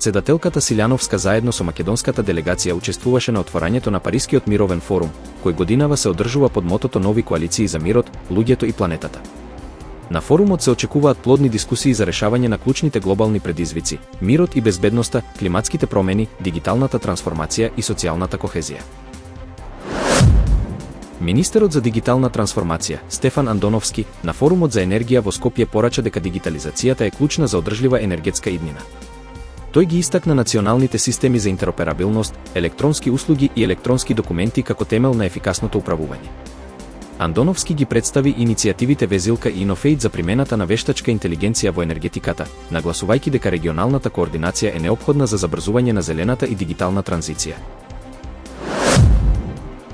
Председателката Силјановска заедно со македонската делегација учествуваше на отворањето на Парискиот мировен форум, кој годинава се одржува под мотото Нови коалиции за мирот, луѓето и планетата. На форумот се очекуваат плодни дискусии за решавање на клучните глобални предизвици: мирот и безбедноста, климатските промени, дигиталната трансформација и социјалната кохезија. Министерот за дигитална трансформација, Стефан Андоновски, на форумот за енергија во Скопје порача дека дигитализацијата е клучна за одржлива енергетска иднина. Тој ги истакна националните системи за интероперабилност, електронски услуги и електронски документи како темел на ефикасното управување. Андоновски ги представи иницијативите Везилка и Инофејт за примената на вештачка интелигенција во енергетиката, нагласувајќи дека регионалната координација е неопходна за забрзување на зелената и дигитална транзиција.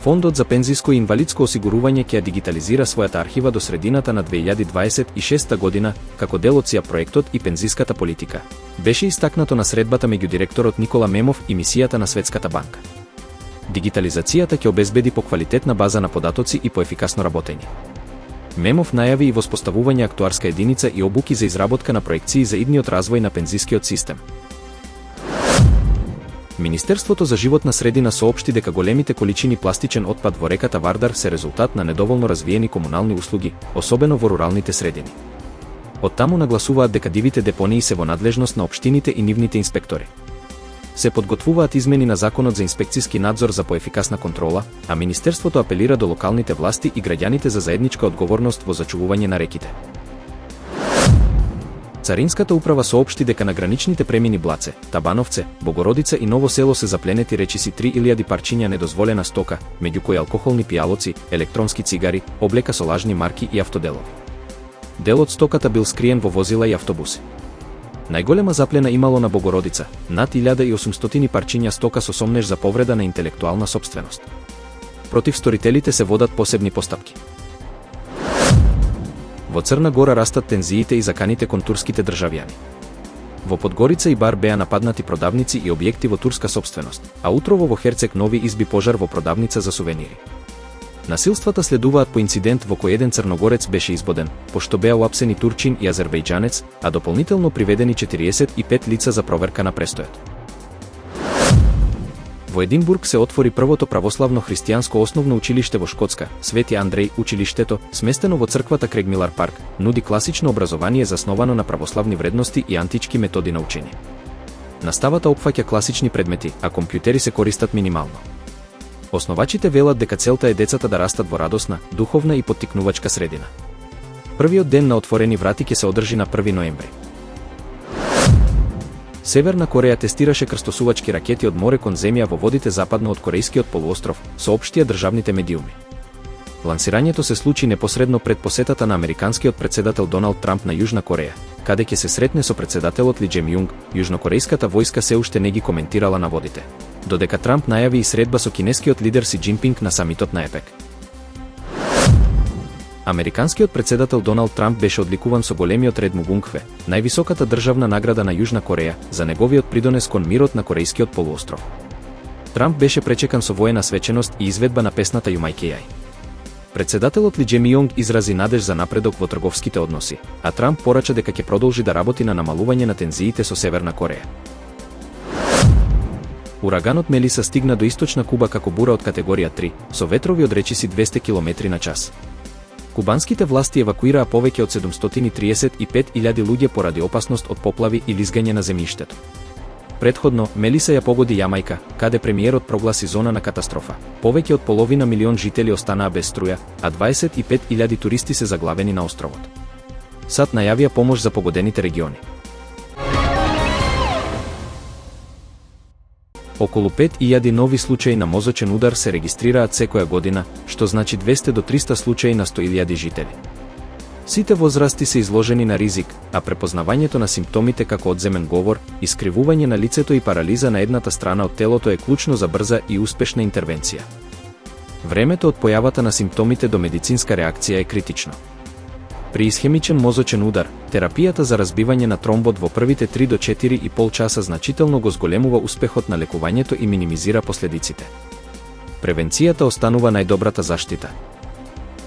Фондот за пензиско и инвалидско осигурување ќе дигитализира својата архива до средината на 2026 година, како дел од СИА проектот и пензиската политика. Беше истакнато на средбата меѓу директорот Никола Мемов и мисијата на Светската банка. Дигитализацијата ќе обезбеди поквалитетна база на податоци и поефикасно работење. Мемов најави и воспоставување актуарска единица и обуки за изработка на проекции за идниот развој на пензискиот систем. Министерството за животна средина соопшти дека големите количини пластичен отпад во реката Вардар се резултат на недоволно развиени комунални услуги, особено во руралните средини. Оттаму нагласуваат дека дивите депонии се во надлежност на општините и нивните инспектори. Се подготвуваат измени на Законот за инспекциски надзор за поефикасна контрола, а Министерството апелира до локалните власти и граѓаните за заедничка одговорност во зачувување на реките. Царинската управа соопшти дека на граничните премини Блаце, Табановце, Богородица и Ново село се запленети речиси 3000 парчиња недозволена стока, меѓу кои алкохолни пијалоци, електронски цигари, облека со лажни марки и автоделови. Дел од стоката бил скриен во возила и автобуси. Најголема заплена имало на Богородица, над 1800 парчиња стока со сомнеж за повреда на интелектуална сопственост. Против сторителите се водат посебни постапки. Во Црна Гора растат тензиите и заканите кон турските државјани. Во Подгорица и Бар беа нападнати продавници и објекти во турска сопственост, а утрово во Херцег Нови изби пожар во продавница за сувенири. Насилствата следуваат по инцидент во кој еден црногорец беше избоден, пошто беа уапсени турчин и азербејџанец, а дополнително приведени 45 лица за проверка на престојот. Во Единбург се отвори првото православно христијанско основно училиште во Шкотска, Свети Андреј. Училиштето, сместено во црквата Крейг Милар парк, нуди класично образование засновано на православни вредности и антички методи на учење. Наставата опфаќа класични предмети, а компјутери се користат минимално. Основачите велат дека целта е децата да растат во радосна, духовна и поттикнувачка средина. Првиот ден на отворени врати ќе се одржи на 1 ноември. Северна Кореја тестираше крстосувачки ракети од море кон земја во водите западно од Корејскиот полуостров, соопштија државните медиуми. Лансирањето се случи непосредно пред посетата на американскиот претседател Доналд Трамп на Јужна Кореја, каде ќе се сретне со претседателот Ли Џем Јунг. Јужнокорејската војска се уште не ги коментирала наводите, додека Трамп најави и средба со кинескиот лидер Си Џинпинг на самитот на ЕПЕК. Американскиот претседател Доналд Трамп беше одликуван со големиот ред Мугунгхве, највисоката државна награда на Јужна Кореја, за неговиот придонес кон мирот на Корејскиот полуостров. Трамп беше пречекан со воена свеченост и изведба на песната Јумајкејај. Претседателот Ли Џем Јонг изрази надеж за напредок во трговските односи, а Трамп порача дека ќе продолжи да работи на намалување на тензиите со Северна Кореја. Ураганот Мелиса стигна до источна Куба како бура од категорија 3, со ветрови од речиси 200 км на час. Кубанските власти евакуираа повеќе од 735.000 луѓе поради опасност од поплави и лизгање на земјиштето. Предходно, Мелиса ја погоди Јамајка, каде премиерот прогласи зона на катастрофа. Повеќе од половина милион жители останаа без струја, а 25.000 туристи се заглавени на островот. САД најавија помош за погодените региони. Околу 5.000 нови случаи на мозочен удар се регистрираат секоја година, што значи 200 до 300 случаи на 100.000 жители. Сите возрасти се изложени на ризик, а препознавањето на симптомите како одземен говор, искривување на лицето и парализа на едната страна од телото е клучно за брза и успешна интервенција. Времето од појавата на симптомите до медицинска реакција е критично. При исхемичен мозочен удар, терапијата за разбивање на тромбот во првите 3 до 4,5 часа значително го зголемува успехот на лекувањето и минимизира последиците. Превенцијата останува најдобрата заштита.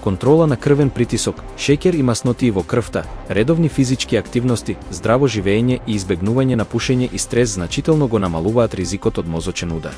контрола на крвен притисок, шеќер и маснотии во крвта, редовни физички активности, здраво живеење и избегнување на пушење и стрес значително го намалуваат ризикот од мозочен удар.